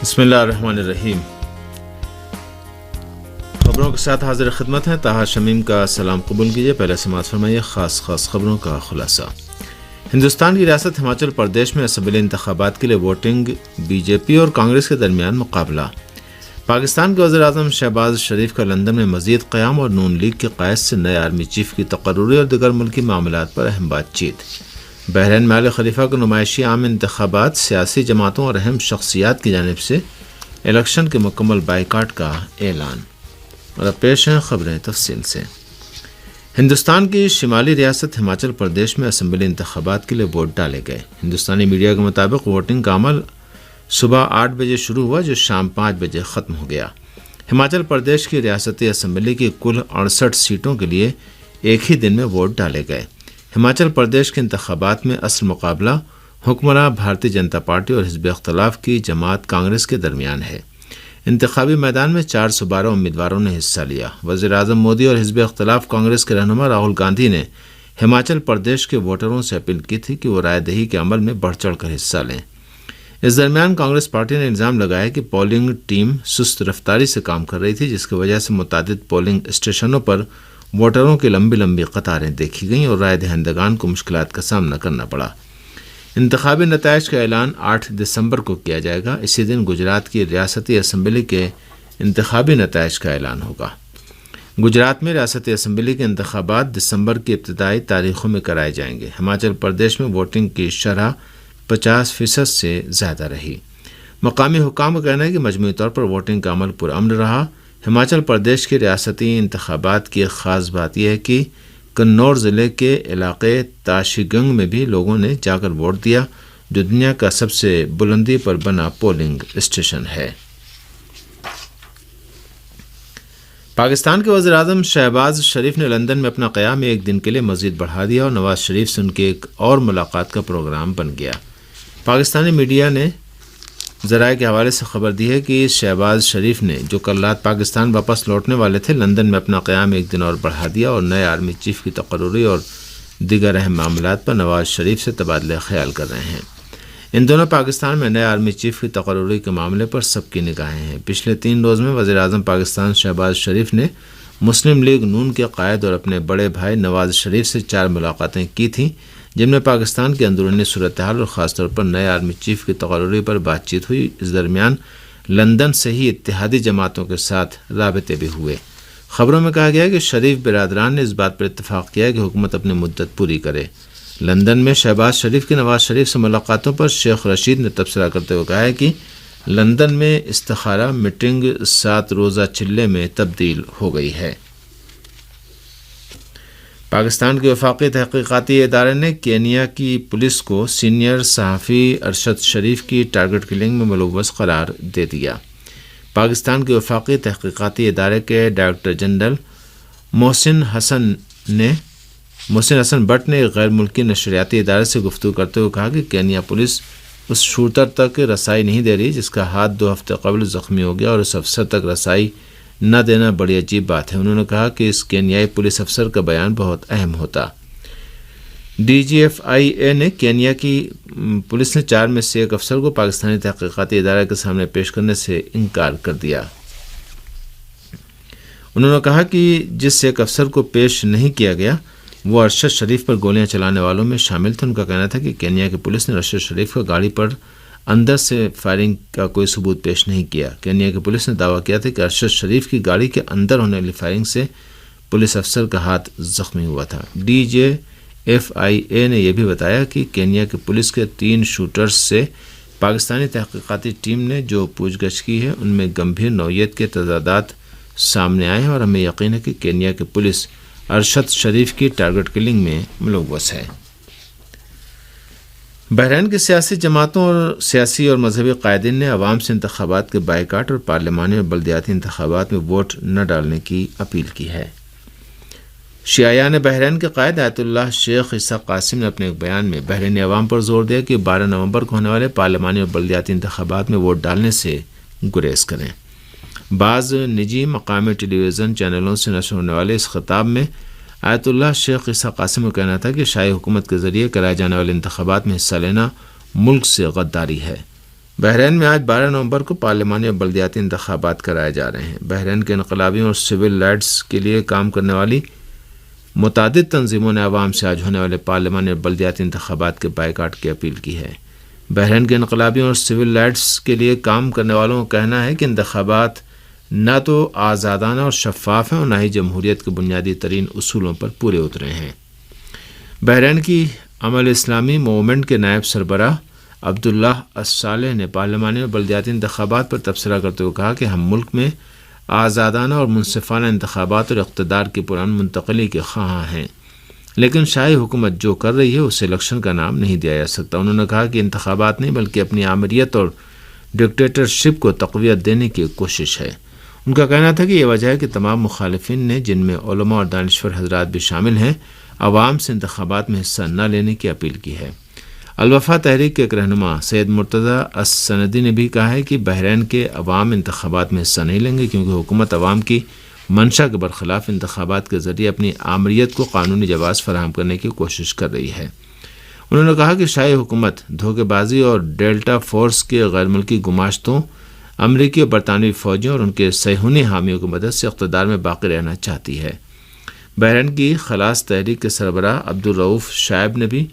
بسم اللہ الرحمن الرحیم۔ خبروں کے ساتھ حاضر خدمت ہیں طاہر شمیم کا سلام قبول کیجیے۔ پہلے سماعت فرمائیے خاص خبروں کا خلاصہ۔ ہندوستان کی ریاست ہماچل پردیش میں اسمبلی انتخابات کے لیے ووٹنگ، بی جے پی اور کانگریس کے درمیان مقابلہ۔ پاکستان کے وزیر اعظم شہباز شریف کا لندن میں مزید قیام اور نون لیگ کے قائد سے نئے آرمی چیف کی تقرری اور دیگر ملکی معاملات پر اہم بات چیت۔ بحرین میں آل خلیفہ کے نمائشی عام انتخابات، سیاسی جماعتوں اور اہم شخصیات کی جانب سے الیکشن کے مکمل بائیکاٹ کا اعلان۔ اور اب پیش ہیں خبریں تفصیل سے۔ ہندوستان کی شمالی ریاست ہماچل پردیش میں اسمبلی انتخابات کے لیے ووٹ ڈالے گئے۔ ہندوستانی میڈیا کے مطابق ووٹنگ کا عمل صبح 8 بجے شروع ہوا جو شام 5 بجے ختم ہو گیا۔ ہماچل پردیش کی ریاستی اسمبلی کی کل 68 سیٹوں کے لیے ایک ہی دن میں ووٹ ڈالے گئے۔ ہماچل پردیش کے انتخابات میں اصل مقابلہ حکمراں بھارتیہ جنتا پارٹی اور حزب اختلاف کی جماعت کانگریس کے درمیان ہے۔ انتخابی میدان میں 412 امیدواروں نے حصہ لیا۔ وزیر اعظم مودی اور حزب اختلاف کانگریس کے رہنما راہل گاندھی نے ہماچل پردیش کے ووٹروں سے اپیل کی تھی کہ وہ رائے دہی کے عمل میں بڑھ چڑھ کر حصہ لیں۔ اس درمیان کانگریس پارٹی نے الزام لگایا کہ پولنگ ٹیم سست رفتاری سے کام کر رہی تھی، جس کی وجہ سے متعدد پولنگ اسٹیشنوں پر ووٹروں کی لمبی قطاریں دیکھی گئیں اور رائے دہندگان کو مشکلات کا سامنا کرنا پڑا۔ انتخابی نتائج کا اعلان 8 دسمبر کو کیا جائے گا۔ اسی دن گجرات کی ریاستی اسمبلی کے انتخابی نتائج کا اعلان ہوگا۔ گجرات میں ریاستی اسمبلی کے انتخابات دسمبر کی ابتدائی تاریخوں میں کرائے جائیں گے۔ ہماچل پردیش میں ووٹنگ کی شرح 50% سے زیادہ رہی۔ مقامی حکام کا کہنا ہے کہ مجموعی طور پر ووٹنگ کا عمل پرامن رہا۔ ہماچل پردیش کے ریاستی انتخابات کی ایک خاص بات یہ ہے کہ کنور ضلع کے علاقے تاشی گنگ میں بھی لوگوں نے جا کر ووٹ دیا، جو دنیا کا سب سے بلندی پر بنا پولنگ اسٹیشن ہے۔ پاکستان کے وزیر اعظم شہباز شریف نے لندن میں اپنا قیام ایک دن کے لیے مزید بڑھا دیا اور نواز شریف سے ان کی ایک اور ملاقات کا پروگرام بن گیا۔ پاکستانی میڈیا نے ذرائع کے حوالے سے خبر دی ہے کہ شہباز شریف نے، جو کل رات پاکستان واپس لوٹنے والے تھے، لندن میں اپنا قیام ایک دن اور بڑھا دیا اور نئے آرمی چیف کی تقرری اور دیگر اہم معاملات پر نواز شریف سے تبادلہ خیال کر رہے ہیں۔ ان دونوں پاکستان میں نئے آرمی چیف کی تقرری کے معاملے پر سب کی نگاہیں ہیں۔ پچھلے 3 روز میں وزیر اعظم پاکستان شہباز شریف نے مسلم لیگ نون کے قائد اور اپنے بڑے بھائی نواز شریف سے 4 ملاقاتیں کی تھیں، جن میں پاکستان کی اندرونی صورتحال اور خاص طور پر نئے آرمی چیف کی تقرری پر بات چیت ہوئی۔ اس درمیان لندن سے ہی اتحادی جماعتوں کے ساتھ رابطے بھی ہوئے۔ خبروں میں کہا گیا ہے کہ شریف برادران نے اس بات پر اتفاق کیا کہ حکومت اپنی مدت پوری کرے۔ لندن میں شہباز شریف کی نواز شریف سے ملاقاتوں پر شیخ رشید نے تبصرہ کرتے ہوئے کہا ہے کہ لندن میں استخارہ میٹنگ 7 روزہ چلے میں تبدیل ہو گئی ہے۔ پاکستان کے وفاقی تحقیقاتی ادارے نے کینیا کی پولیس کو سینئر صحافی ارشد شریف کی ٹارگٹ کلنگ میں ملوث قرار دے دیا۔ پاکستان کے وفاقی تحقیقاتی ادارے کے ڈائریکٹر جنرل محسن حسن بٹ نے ایک غیر ملکی نشریاتی ادارے سے گفتگو کرتے ہوئے کہا کہ کینیا پولیس اس شوٹر تک رسائی نہیں دے رہی جس کا ہاتھ 2 ہفتے قبل زخمی ہو گیا، اور اس افسر تک رسائی نہ دینا بڑی عجیب بات ہے۔ انہوں نے کہا کہ اس کینیائی پولیس افسر کا بیان بہت اہم ہوتا۔ DGFIA نے کینیا کی پولیس نے 4 میں سے 1 افسر کو پاکستانی تحقیقاتی ادارے کے سامنے پیش کرنے سے انکار کر دیا۔ انہوں نے کہا کہ جس 1 افسر کو پیش نہیں کیا گیا وہ ارشد شریف پر گولیاں چلانے والوں میں شامل تھے۔ ان کا کہنا تھا کہ کینیا کی پولیس نے ارشد شریف کو گاڑی پر اندر سے فائرنگ کا کوئی ثبوت پیش نہیں کیا۔ کینیا کی پولیس نے دعویٰ کیا تھا کہ ارشد شریف کی گاڑی کے اندر ہونے والی فائرنگ سے پولیس افسر کا ہاتھ زخمی ہوا تھا۔ DGFIA نے یہ بھی بتایا کہ کینیا کی پولیس کے 3 شوٹرز سے پاکستانی تحقیقاتی ٹیم نے جو پوچھ گچھ کی ہے ان میں گمبھیر نوعیت کے تضادات سامنے آئے ہیں، اور ہمیں یقین ہے کہ کینیا کی پولیس ارشد شریف کی ٹارگٹ کلنگ میں ملوث ہے۔ بحرین کی سیاسی جماعتوں اور سیاسی اور مذہبی قائدین نے عوام سے انتخابات کے بائیکاٹ اور پارلیمانی اور بلدیاتی انتخابات میں ووٹ نہ ڈالنے کی اپیل کی ہے۔ شیعیان بحرین کے قائد آیت اللہ شیخ عیسیٰ قاسم نے اپنے ایک بیان میں بحرینی عوام پر زور دیا کہ 12 نومبر کو ہونے والے پارلیمانی اور بلدیاتی انتخابات میں ووٹ ڈالنے سے گریز کریں۔ بعض نجی مقامی ٹیلی ویژن چینلوں سے نشر ہونے والے اس خطاب میں آیت اللہ شیخ عیسیٰ قاسم کا کہنا تھا کہ شاہی حکومت کے ذریعے کرائے جانے والے انتخابات میں حصہ لینا ملک سے غداری ہے۔ بحرین میں آج 12 نومبر کو پارلیمانی اور بلدیاتی انتخابات کرائے جا رہے ہیں۔ بحرین کے انقلابیوں اور سول رائٹس کے لیے کام کرنے والی متعدد تنظیموں نے عوام سے آج ہونے والے پارلیمانی اور بلدیاتی انتخابات کے بائیکاٹ کی اپیل کی ہے۔ بحرین کے انقلابیوں اور سول رائٹس کے لیے کام کرنے والوں کا کہنا ہے کہ انتخابات نہ تو آزادانہ اور شفاف ہیں اور نہ ہی جمہوریت کے بنیادی ترین اصولوں پر پورے اترے ہیں۔ بحرین کی عمل اسلامی موومنٹ کے نائب سربراہ عبداللہ الصالح نے پارلیمانی اور بلدیاتی انتخابات پر تبصرہ کرتے ہوئے کہا کہ ہم ملک میں آزادانہ اور منصفانہ انتخابات اور اقتدار کی پرامن منتقلی کے خواہاں ہیں، لیکن شاہی حکومت جو کر رہی ہے اسے الیکشن کا نام نہیں دیا جا سکتا۔ انہوں نے کہا کہ انتخابات نہیں بلکہ اپنی آمریت اور ڈکٹیٹرشپ کو تقویت دینے کی کوشش ہے۔ ان کا کہنا تھا کہ یہ وجہ ہے کہ تمام مخالفین نے، جن میں علماء اور دانشور حضرات بھی شامل ہیں، عوام سے انتخابات میں حصہ نہ لینے کی اپیل کی ہے۔ الوفا تحریک کے ایک رہنما سید مرتضی السندی نے بھی کہا ہے کہ بحرین کے عوام انتخابات میں حصہ نہیں لیں گے کیونکہ حکومت عوام کی منشا کے برخلاف انتخابات کے ذریعے اپنی آمریت کو قانونی جواز فراہم کرنے کی کوشش کر رہی ہے۔ انہوں نے کہا کہ شاہی حکومت دھوکے بازی اور ڈیلٹا فورس کے غیر ملکی گماشتوں، امریکی اور برطانوی فوجیوں اور ان کے صہیونی حامیوں کی مدد سے اقتدار میں باقی رہنا چاہتی ہے۔ بحرین کی خلاص تحریک کے سربراہ عبدالرؤف شعیب نے بھی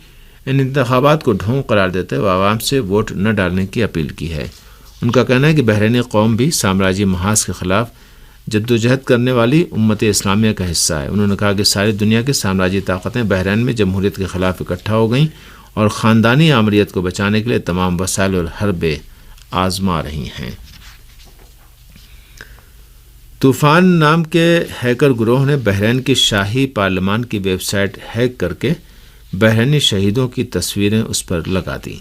ان انتخابات کو ڈھونگ قرار دیتے ہوئے عوام سے ووٹ نہ ڈالنے کی اپیل کی ہے۔ ان کا کہنا ہے کہ بحرینی قوم بھی سامراجی محاذ کے خلاف جدوجہد کرنے والی امت اسلامیہ کا حصہ ہے۔ انہوں نے کہا کہ ساری دنیا کی سامراجی طاقتیں بحرین میں جمہوریت کے خلاف اکٹھا ہو گئیں اور خاندانی آمریت کو بچانے کے لیے تمام وسائل اور حربے آزما رہی ہیں۔ طوفان نام کے ہیکر گروہ نے بحرین کی شاہی پارلیمان کی ویب سائٹ ہیک کر کے بحرینی شہیدوں کی تصویریں اس پر لگا دیں۔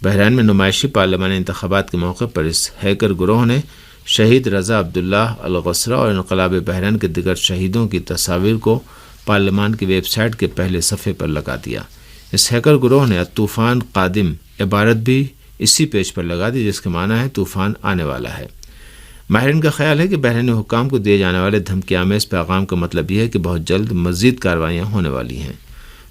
بحرین میں نمائشی پارلیمانی انتخابات کے موقع پر اس ہیکر گروہ نے شہید رضا عبداللہ الغسرہ اور انقلاب بحرین کے دیگر شہیدوں کی تصاویر کو پارلیمان کی ویب سائٹ کے پہلے صفحے پر لگا دیا۔ اس ہیکر گروہ نے طوفان قادم عبارت بھی اسی پیج پر لگا دی جس کے معنی ہے طوفان آنے والا ہے۔ ماہرین کا خیال ہے کہ بحرینی حکام کو دیے جانے والے دھمکی آمیز پیغام کا مطلب یہ ہے کہ بہت جلد مزید کارروائیاں ہونے والی ہیں۔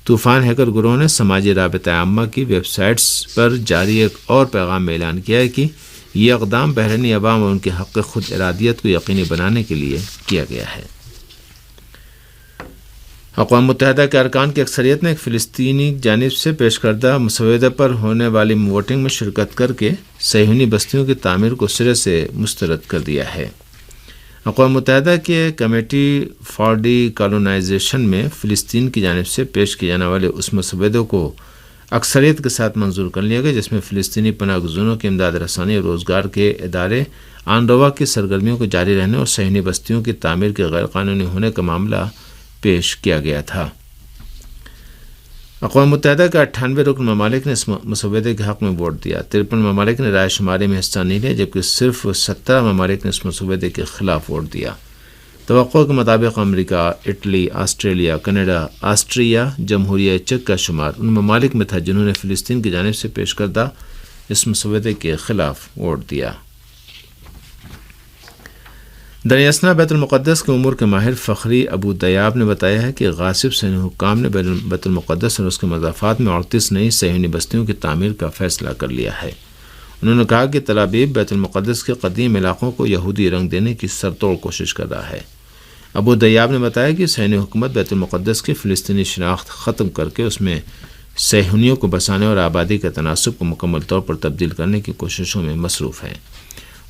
طوفان ہیکر گروہ نے سماجی رابطہ عامہ کی ویب سائٹس پر جاری ایک اور پیغام میں اعلان کیا ہے کہ یہ اقدام بحرینی عوام اور ان کے حق خود ارادیت کو یقینی بنانے کے لیے کیا گیا ہے۔ اقوام متحدہ کے ارکان کی اکثریت نے ایک فلسطینی جانب سے پیش کردہ مسودے پر ہونے والی ووٹنگ میں شرکت کر کے صہیونی بستیوں کی تعمیر کو سرے سے مسترد کر دیا ہے۔ اقوام متحدہ کے کمیٹی فار ڈی کالونائزیشن میں فلسطین کی جانب سے پیش کیے جانے والے اس مسودے کو اکثریت کے ساتھ منظور کر لیا گیا جس میں فلسطینی پناہ گزینوں کی امداد رسانی اور روزگار کے ادارے آن روا کی سرگرمیوں کو جاری رہنے اور صہیونی بستیوں کی تعمیر کے غیر قانونی ہونے کا معاملہ پیش کیا گیا تھا۔ اقوام متحدہ کے 98 رکن ممالک نے اس مسودے کے حق میں ووٹ دیا۔ 53 ممالک نے رائے شماری میں حصہ نہیں لیا جبکہ صرف 17 ممالک نے اس مسودے کے خلاف ووٹ دیا۔ توقع کے مطابق امریکہ، اٹلی، آسٹریلیا، کینیڈا، آسٹریا، جمہوریہ چیک کا شمار ان ممالک میں تھا جنہوں نے فلسطین کی جانب سے پیش کردہ اس مسودے کے خلاف ووٹ دیا۔ دریں اثنا بیت المقدس کے امور کے ماہر فخری ابو دیاب نے بتایا ہے کہ غاصب صہیونی حکام نے بیت المقدس اور اس کے مضافات میں 38 نئی صہیونی بستیوں کی تعمیر کا فیصلہ کر لیا ہے۔ انہوں نے کہا کہ تل ابیب بیت المقدس کے قدیم علاقوں کو یہودی رنگ دینے کی سرتوڑ کوشش کر رہا ہے۔ ابو دیاب نے بتایا کہ صہیونی حکومت بیت المقدس کی فلسطینی شناخت ختم کر کے اس میں صہیونیوں کو بسانے اور آبادی کے تناسب کو مکمل طور پر تبدیل کرنے کی کوششوں میں مصروف ہے۔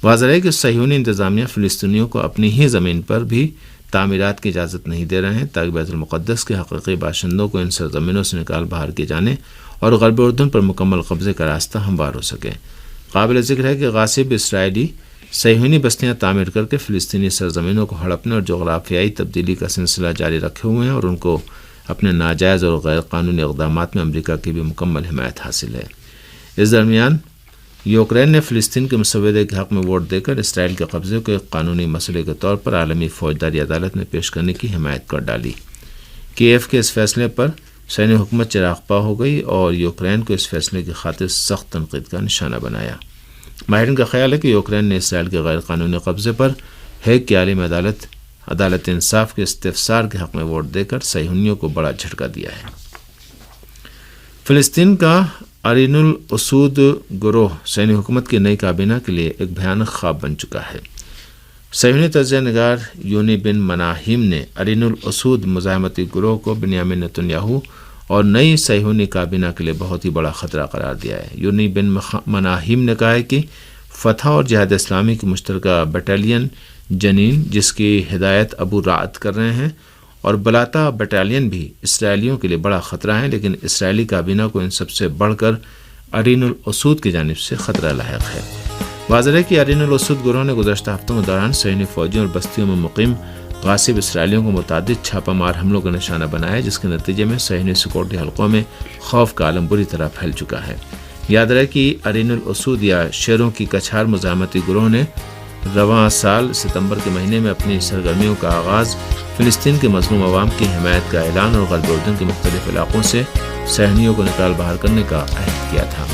واضح ہے کہ صہیونی انتظامیہ فلسطینیوں کو اپنی ہی زمین پر بھی تعمیرات کی اجازت نہیں دے رہے ہیں تاکہ بیت المقدس کے حقیقی باشندوں کو ان سرزمینوں سے نکال باہر کیے جانے اور غرب اردن پر مکمل قبضے کا راستہ ہموار ہو سکے۔ قابل ذکر ہے کہ غاصب اسرائیلی صہیونی بستیاں تعمیر کر کے فلسطینی سرزمینوں کو ہڑپنے اور جغرافیائی تبدیلی کا سلسلہ جاری رکھے ہوئے ہیں اور ان کو اپنے ناجائز اور غیر قانونی اقدامات میں امریکہ کی بھی مکمل حمایت حاصل ہے۔ اس درمیان یوکرین نے فلسطین کے مسودے کے حق میں ووٹ دے کر اسرائیل کے قبضے کو ایک قانونی مسئلے کے طور پر عالمی فوجداری عدالت میں پیش کرنے کی حمایت کر ڈالی۔ کیف کے اس فیصلے پر صہیونی حکومت چراغ پا ہو گئی اور یوکرین کو اس فیصلے کی خاطر سخت تنقید کا نشانہ بنایا۔ ماہرین کا خیال ہے کہ یوکرین نے اسرائیل کے غیر قانونی قبضے پر ہیگ کی عالمی عدالت انصاف کے استفسار کے حق میں ووٹ دے کر صہیونیوں کو بڑا جھٹکا دیا ہے۔ فلسطین کا ارین الاسود گروہ صہیونی حکومت کی نئی کابینہ کے لیے ایک بھیانک خواب بن چکا ہے۔ صہیونی تجزیہ نگار یونی بن مناہیم نے ارین الاسود مزاحمتی گروہ کو بنیامین نتنیاہو اور نئی صہیونی کابینہ کے لیے بہت ہی بڑا خطرہ قرار دیا ہے۔ یونی بن مناہیم نے کہا ہے کہ فتح اور جہاد اسلامی کی مشترکہ بٹالین جنین، جس کی ہدایت ابو رعد کر رہے ہیں، اور بلاتا بٹالین بھی اسرائیلیوں کے لیے بڑا خطرہ ہے، لیکن اسرائیلی کابینہ کو ان سب سے بڑھ کر ارین الاسود کی جانب سے خطرہ لاحق ہے۔ واضح ہے کہ ارین الاسود گروہ نے گزشتہ ہفتوں کے دوران صہیونی فوجیوں اور بستیوں میں مقیم غاصب اسرائیلیوں کو متعدد چھاپہ مار حملوں کا نشانہ بنایا ہے، جس کے نتیجے میں صہیونی سیکورٹی حلقوں میں خوف کا عالم بری طرح پھیل چکا ہے۔ یاد رہے کہ ارین الاسود یا شیروں کی کچھار مزاحمتی گروہ نے رواں سال ستمبر کے مہینے میں اپنی سرگرمیوں کا آغاز فلسطین کے مظلوم عوام کی حمایت کا اعلان اور غرب اردن کے مختلف علاقوں سے صہیونیوں کو نکال باہر کرنے کا عہد کیا تھا۔